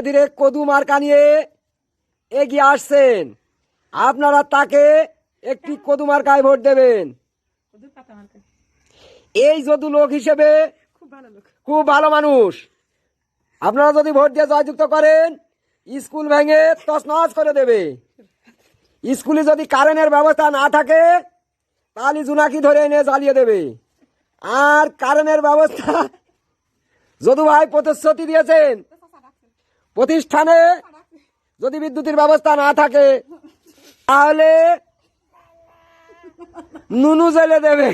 ধীরে কদু মার্কা নিয়ে এগিয়ে আসছেন। আপনারা তাকে একটি কদু মার্কায় ভোট দেবেন। এই যদু লোক হিসেবে খুব ভালো মানুষ। আপনারা যদি ভোট দিয়ে জয়যুক্ত করেন, স্কুল ভেঙে তছনছ করে দেবে। স্কুলে যদি কারেন্টের ব্যবস্থা না থাকে তাহলে জুনাকি ধরে এনে জ্বালিয়ে দেবে। আর কারেন্টের ব্যবস্থা যদু ভাই প্রতিশ্রুতি দিয়েছেন, প্রতিষ্ঠানে যদি বিদ্যুতের ব্যবস্থা না থাকে তাহলে নুনু জেলে দেবে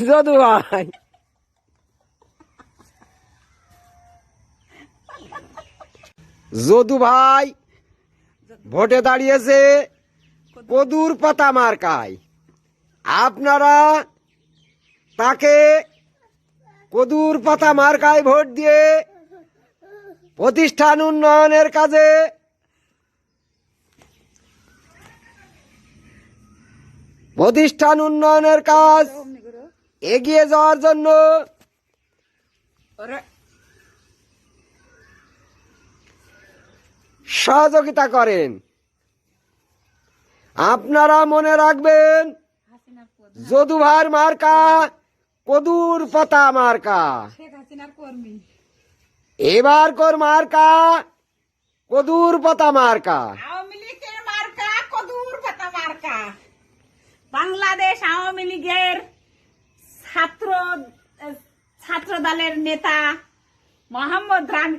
যদু ভাই। যদু ভাই ভোটে দাঁড়িয়েছে কদুর পাতা মার্কায়। আপনারা তাকে কদুর পাতা মার্কায় ভোট দিয়ে প্রতিষ্ঠান উন্নয়নের কাজে কাজ এগিয়ে যাওয়ার জন্য সহযোগিতা করেন। আপনারা মনে রাখবেন, যদু ভাইয়ের মার্কা কদুর পাতা মার্কা। এবার কর মার্কা কদুর পাতা মার্কা। আওয়ামী লীগের মার্কা কদুর পাতা মার্কা। বাংলাদেশ আওয়ামী লীগের ছাত্র দলের নেতা মোহাম্মদ রামি